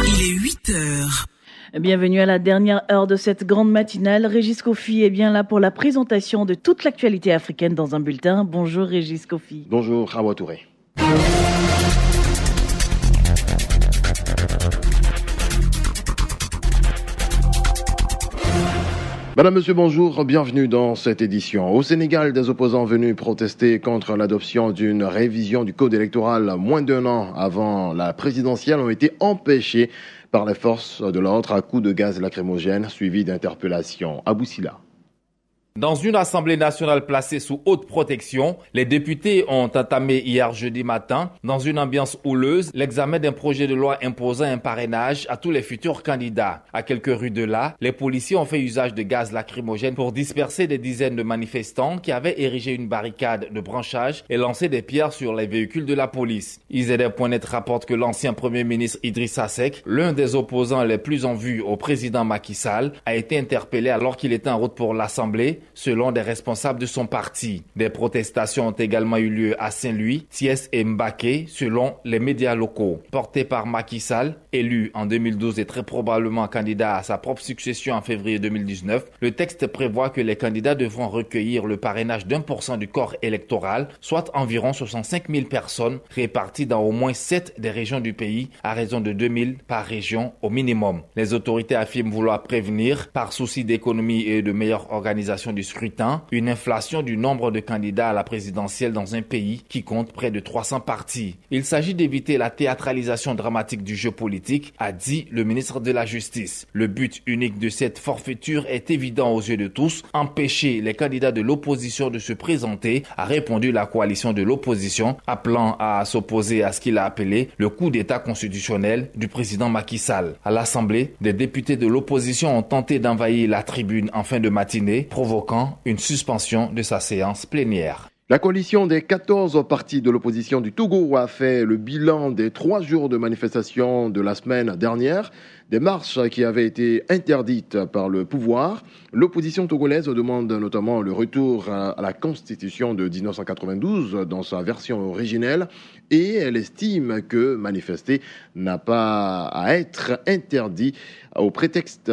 Il est 8 heures. Bienvenue à la dernière heure de cette grande matinale. Régis Kofi est bien là pour la présentation de toute l'actualité africaine dans un bulletin. Bonjour Régis Kofi. Bonjour Hawa Touré. Madame, Monsieur, bonjour, bienvenue dans cette édition. Au Sénégal, des opposants venus protester contre l'adoption d'une révision du code électoral moins d'un an avant la présidentielle ont été empêchés par les forces de l'ordre à coups de gaz lacrymogène suivis d'interpellations. Abou Sila. Dans une assemblée nationale placée sous haute protection, les députés ont entamé hier jeudi matin, dans une ambiance houleuse, l'examen d'un projet de loi imposant un parrainage à tous les futurs candidats. À quelques rues de là, les policiers ont fait usage de gaz lacrymogène pour disperser des dizaines de manifestants qui avaient érigé une barricade de branchage et lancé des pierres sur les véhicules de la police. IZR.net rapporte que l'ancien premier ministre Idrissa Seck, l'un des opposants les plus en vue au président Macky Sall, a été interpellé alors qu'il était en route pour l'Assemblée, selon des responsables de son parti. Des protestations ont également eu lieu à Saint-Louis, Thiès et Mbacké, selon les médias locaux. Porté par Macky Sall, élu en 2012 et très probablement candidat à sa propre succession en février 2019, le texte prévoit que les candidats devront recueillir le parrainage d'1% du corps électoral, soit environ 65 000 personnes réparties dans au moins 7 des régions du pays, à raison de 2 000 par région au minimum. Les autorités affirment vouloir prévenir, par souci d'économie et de meilleure organisation du scrutin, une inflation du nombre de candidats à la présidentielle dans un pays qui compte près de 300 partis. Il s'agit d'éviter la théâtralisation dramatique du jeu politique, a dit le ministre de la Justice. Le but unique de cette forfaiture est évident aux yeux de tous, empêcher les candidats de l'opposition de se présenter, a répondu la coalition de l'opposition, appelant à s'opposer à ce qu'il a appelé le coup d'État constitutionnel du président Macky Sall. À l'Assemblée, des députés de l'opposition ont tenté d'envahir la tribune en fin de matinée, provoquant une suspension de sa séance plénière. La coalition des 14 partis de l'opposition du Togo a fait le bilan des 3 jours de manifestation de la semaine dernière, des marches qui avaient été interdites par le pouvoir. L'opposition togolaise demande notamment le retour à la Constitution de 1992 dans sa version originelle et elle estime que manifester n'a pas à être interdit au prétexte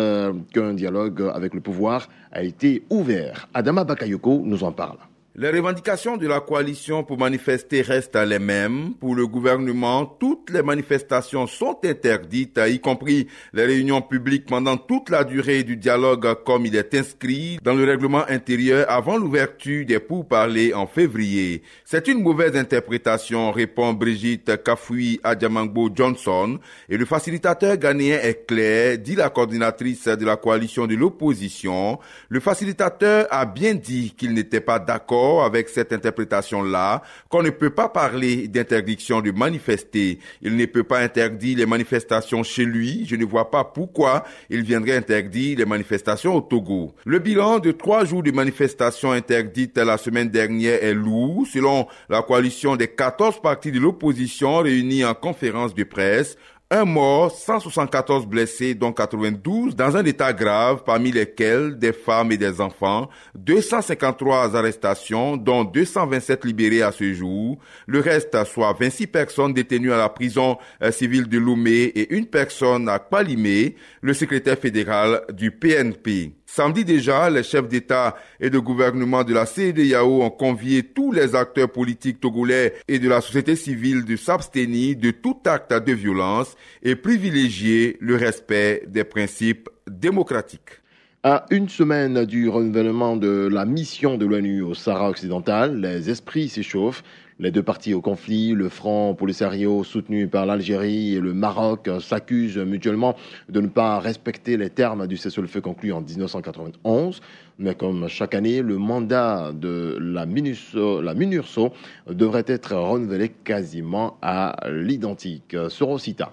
qu'un dialogue avec le pouvoir a été ouvert. Adama Bakayoko nous en parle. Les revendications de la coalition pour manifester restent les mêmes. Pour le gouvernement, toutes les manifestations sont interdites, y compris les réunions publiques pendant toute la durée du dialogue comme il est inscrit dans le règlement intérieur avant l'ouverture des pourparlers en février. C'est une mauvaise interprétation, répond Brigitte Kafoui Adjamangbo Johnson, et le facilitateur ghanéen est clair, dit la coordinatrice de la coalition de l'opposition. Le facilitateur a bien dit qu'il n'était pas d'accord avec cette interprétation-là, qu'on ne peut pas parler d'interdiction de manifester. Il ne peut pas interdire les manifestations chez lui. Je ne vois pas pourquoi il viendrait interdire les manifestations au Togo. Le bilan de 3 jours de manifestations interdites la semaine dernière est lourd. Selon la coalition des 14 partis de l'opposition réunis en conférence de presse, 1 mort, 174 blessés, dont 92 dans un état grave, parmi lesquels des femmes et des enfants, 253 arrestations, dont 227 libérés à ce jour, le reste, soit 26 personnes détenues à la prison civile de Lomé et une personne à Kpalimé, le secrétaire fédéral du PNP. Samedi déjà, les chefs d'État et de gouvernement de la CEDEAO ont convié tous les acteurs politiques togolais et de la société civile de s'abstenir de tout acte de violence et privilégier le respect des principes démocratiques. À une semaine du renouvellement de la mission de l'ONU au Sahara occidental, les esprits s'échauffent. Les 2 parties au conflit, le Front Polisario soutenu par l'Algérie et le Maroc, s'accusent mutuellement de ne pas respecter les termes du cessez-le-feu conclu en 1991. Mais comme chaque année, le mandat de la MINURSO devrait être renouvelé quasiment à l'identique. Sorosita.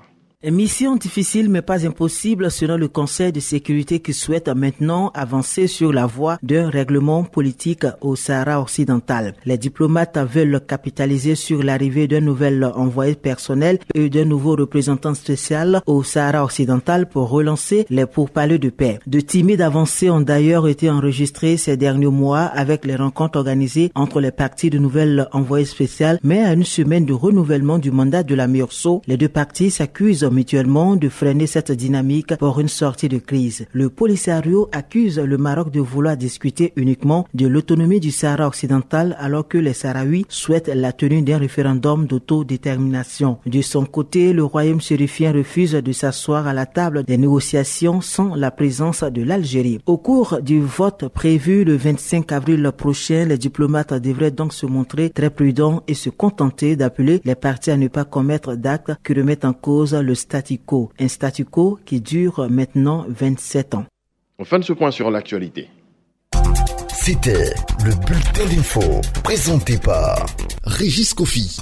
Mission difficile mais pas impossible selon le Conseil de sécurité qui souhaite maintenant avancer sur la voie d'un règlement politique au Sahara occidental. Les diplomates veulent capitaliser sur l'arrivée d'un nouvel envoyé personnel et d'un nouveau représentant spécial au Sahara occidental pour relancer les pourparlers de paix. De timides avancées ont d'ailleurs été enregistrées ces derniers mois avec les rencontres organisées entre les partis de nouvel envoyé spécial, mais à une semaine de renouvellement du mandat de la MINURSO, les deux partis s'accusent mutuellement de freiner cette dynamique pour une sortie de crise. Le Polisario accuse le Maroc de vouloir discuter uniquement de l'autonomie du Sahara occidental alors que les Sahraouis souhaitent la tenue d'un référendum d'autodétermination. De son côté, le royaume chérifien refuse de s'asseoir à la table des négociations sans la présence de l'Algérie. Au cours du vote prévu le 25 avril prochain, les diplomates devraient donc se montrer très prudents et se contenter d'appeler les partis à ne pas commettre d'actes qui remettent en cause le statu quo. Un statu quo qui dure maintenant 27 ans. On fin de ce point sur l'actualité. C'était le bulletin d'info présenté par Régis Kofi.